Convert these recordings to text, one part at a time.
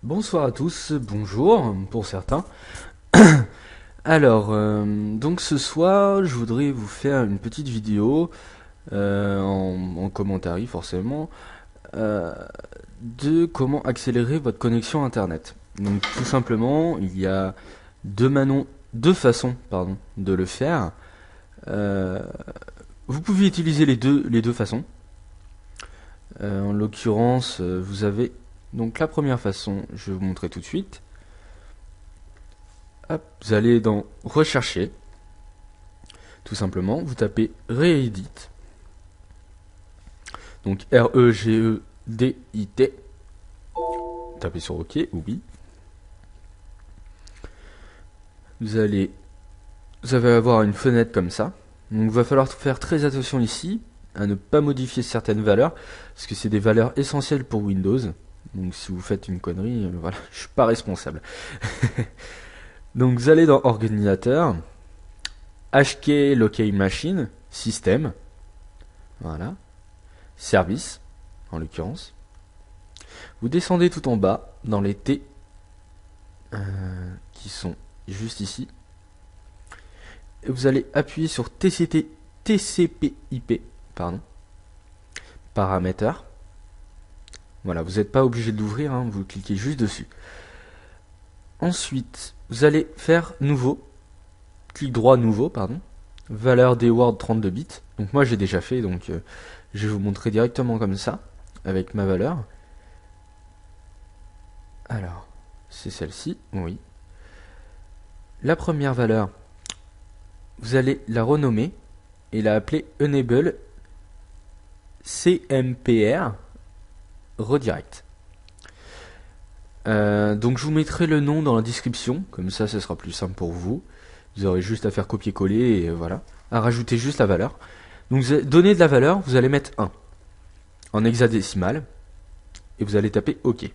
Bonsoir à tous, bonjour pour certains. Alors, donc ce soir, je voudrais vous faire une petite vidéo en commentaire forcément euh, de comment accélérer votre connexion internet. Donc tout simplement, il y a deux façons de le faire. Euh, Vous pouvez utiliser les deux façons. En l'occurrence, vous avez donc la première façon, je vais vous montrer tout de suite. Hop, vous allez dans Rechercher, tout simplement, vous tapez Reedit, donc Regedit, tapez sur OK, oui. Vous allez avoir une fenêtre comme ça. Donc il va falloir faire très attention ici à ne pas modifier certaines valeurs, parce que c'est des valeurs essentielles pour Windows. Donc si vous faites une connerie, voilà, je suis pas responsable. Donc vous allez dans Ordinateur, HK Local Machine, Système, voilà, Service, en l'occurrence. Vous descendez tout en bas dans les T qui sont juste ici. Et vous allez appuyer sur TCP/IP, paramètres. Voilà, vous n'êtes pas obligé de l'ouvrir, hein, vous cliquez juste dessus. Ensuite, vous allez faire nouveau, clic droit nouveau, valeur des Word 32 bits. Donc moi j'ai déjà fait, donc je vais vous montrer directement comme ça, avec ma valeur. Alors, c'est celle-ci, oui. La première valeur, vous allez la renommer et la appeler Enable CMPR Redirect. Donc je vous mettrai le nom dans la description, comme ça ce sera plus simple pour vous. Vous aurez juste à faire copier-coller et voilà, à rajouter juste la valeur. Donc donner de la valeur, vous allez mettre 1 en hexadécimal et vous allez taper OK.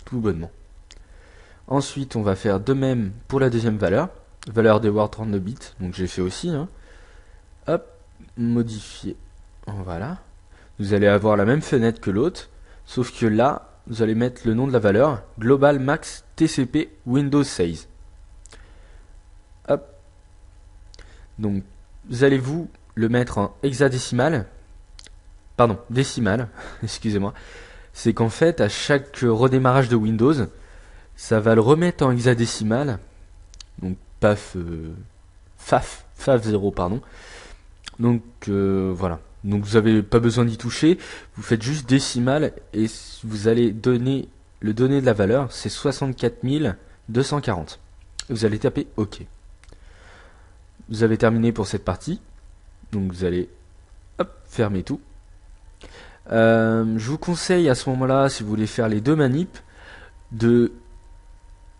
Tout bonnement. Ensuite, on va faire de même pour la deuxième valeur, valeur des Word 32 bits, donc j'ai fait aussi. Hop, modifier. Voilà. Vous allez avoir la même fenêtre que l'autre, sauf que là, vous allez mettre le nom de la valeur, Global Max TCP Windows 16. Hop. Donc, vous allez vous le mettre en hexadécimal. Pardon, décimal, excusez-moi. C'est qu'en fait, à chaque redémarrage de Windows, ça va le remettre en hexadécimal. Donc, FAF 0, pardon. Donc, voilà. Donc, vous n'avez pas besoin d'y toucher. Vous faites juste décimal et vous allez donner le donné de la valeur, c'est 64 240. Vous allez taper OK. Vous avez terminé pour cette partie. Donc, vous allez fermer tout. Je vous conseille à ce moment-là, si vous voulez faire les deux manips,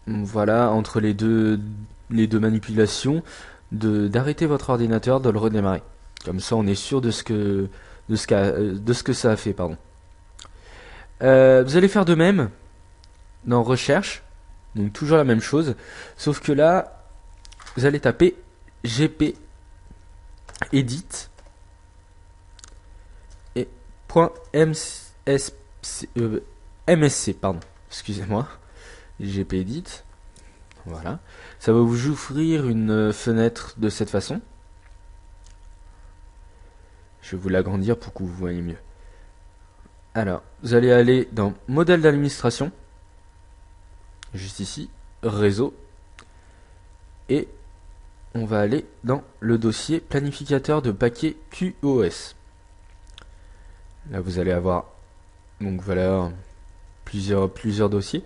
entre les deux manipulations, d'arrêter votre ordinateur, de le redémarrer. Comme ça, on est sûr de ce que ça a fait, Vous allez faire de même dans Recherche, donc toujours la même chose, sauf que là, vous allez taper gp edit et .msc, excusez-moi, gpedit. Voilà, ça va vous ouvrir une fenêtre de cette façon. Je vais vous l'agrandir pour que vous voyez mieux. Alors, vous allez aller dans modèle d'administration, juste ici, réseau, et on va aller dans le dossier planificateur de paquets QoS. Là, vous allez avoir donc voilà plusieurs dossiers.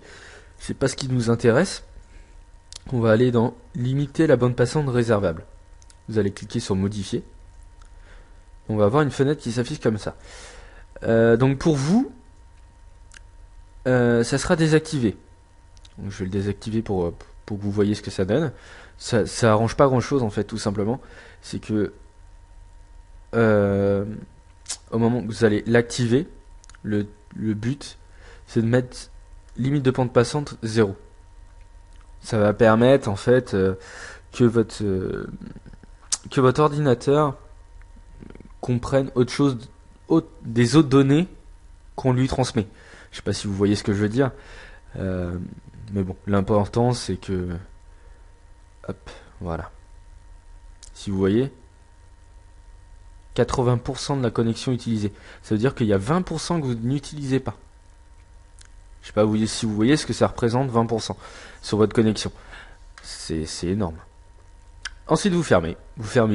C'est pas ce qui nous intéresse. On va aller dans limiter la bande passante réservable. Vous allez cliquer sur modifier. On va avoir une fenêtre qui s'affiche comme ça. Donc pour vous, ça sera désactivé. Donc je vais le désactiver pour que vous voyez ce que ça donne. Ça arrange pas grand chose en fait, tout simplement. C'est que au moment où vous allez l'activer, le but c'est de mettre limite de bande passante 0. Ça va permettre en fait que votre ordinateur comprenne autre chose, des autres données qu'on lui transmet. Je sais pas si vous voyez ce que je veux dire. Euh, mais bon, l'important c'est que... Hop, voilà. Si vous voyez, 80% de la connexion utilisée. Ça veut dire qu'il y a 20% que vous n'utilisez pas. Je sais pas si vous voyez ce que ça représente, 20% sur votre connexion. C'est énorme. Ensuite, vous fermez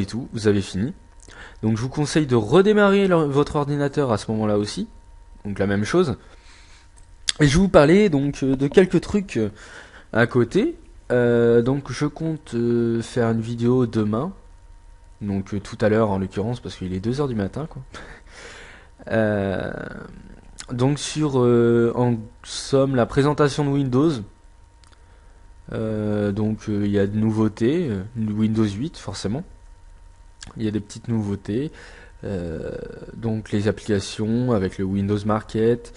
tout, vous avez fini. Donc je vous conseille de redémarrer votre ordinateur à ce moment-là aussi. Donc la même chose. Et je vais vous parler donc de quelques trucs à côté. Donc je compte faire une vidéo demain. Donc tout à l'heure en l'occurrence parce qu'il est 2 heures du matin quoi. Euh, donc sur en somme la présentation de Windows. Donc il y a de nouveautés, Windows 8 forcément. Il y a des petites nouveautés. Donc les applications avec le Windows Market,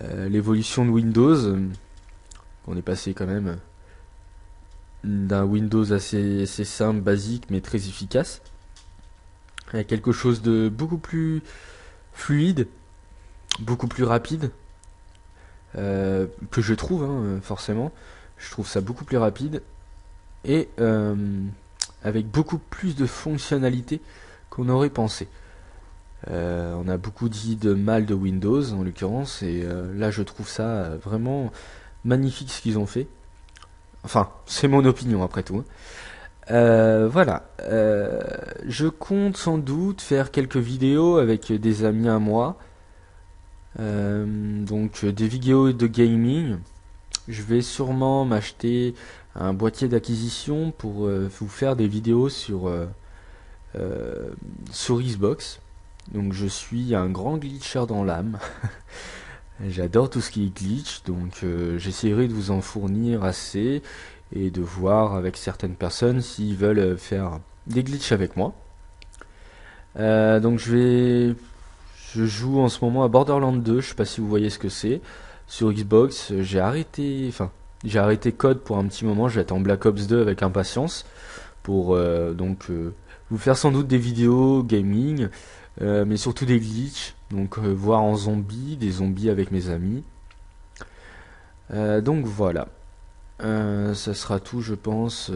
l'évolution de Windows. On est passé quand même d'un Windows assez simple, basique, mais très efficace, à quelque chose de beaucoup plus fluide, beaucoup plus rapide, que je trouve, hein, forcément. Je trouve ça beaucoup plus rapide, et avec beaucoup plus de fonctionnalités qu'on aurait pensé. On a beaucoup dit de mal de Windows, en l'occurrence, et là je trouve ça vraiment magnifique ce qu'ils ont fait. Enfin, c'est mon opinion après tout. Voilà. Je compte sans doute faire quelques vidéos avec des amis à moi. Donc des vidéos de gaming. Je vais sûrement m'acheter un boîtier d'acquisition pour vous faire des vidéos sur Xbox. Donc je suis un grand glitcher dans l'âme. J'adore tout ce qui est glitch, donc j'essaierai de vous en fournir assez et de voir avec certaines personnes s'ils veulent faire des glitches avec moi. Donc je joue en ce moment à Borderlands 2, je sais pas si vous voyez ce que c'est. Sur Xbox, j'ai arrêté Code pour un petit moment, j'attends Black Ops 2 avec impatience pour vous faire sans doute des vidéos gaming, mais surtout des glitches, donc voir en des zombies avec mes amis. Donc voilà, ça sera tout je pense.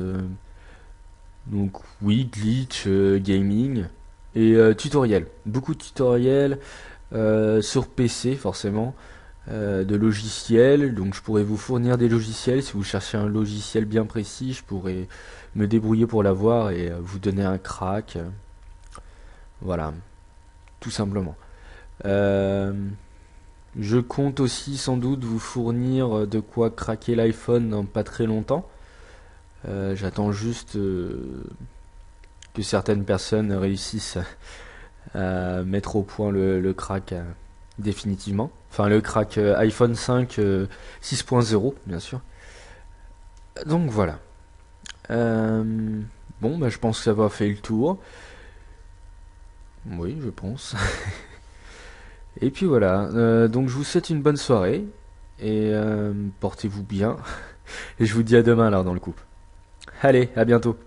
Donc oui, glitch, gaming et tutoriel. Beaucoup de tutoriels sur PC forcément, de logiciels. Donc je pourrais vous fournir des logiciels. Si vous cherchez un logiciel bien précis, je pourrais me débrouiller pour l'avoir et vous donner un crack. Voilà, tout simplement. Je compte aussi sans doute vous fournir de quoi craquer l'iPhone dans pas très longtemps. J'attends juste que certaines personnes réussissent à mettre au point le crack définitivement. Enfin le crack iPhone 5 6.0 bien sûr. Donc voilà. Bon bah je pense que ça va faire le tour. Oui je pense. Et puis voilà. Donc je vous souhaite une bonne soirée. Et portez-vous bien. Et je vous dis à demain alors dans le coup. Allez, à bientôt.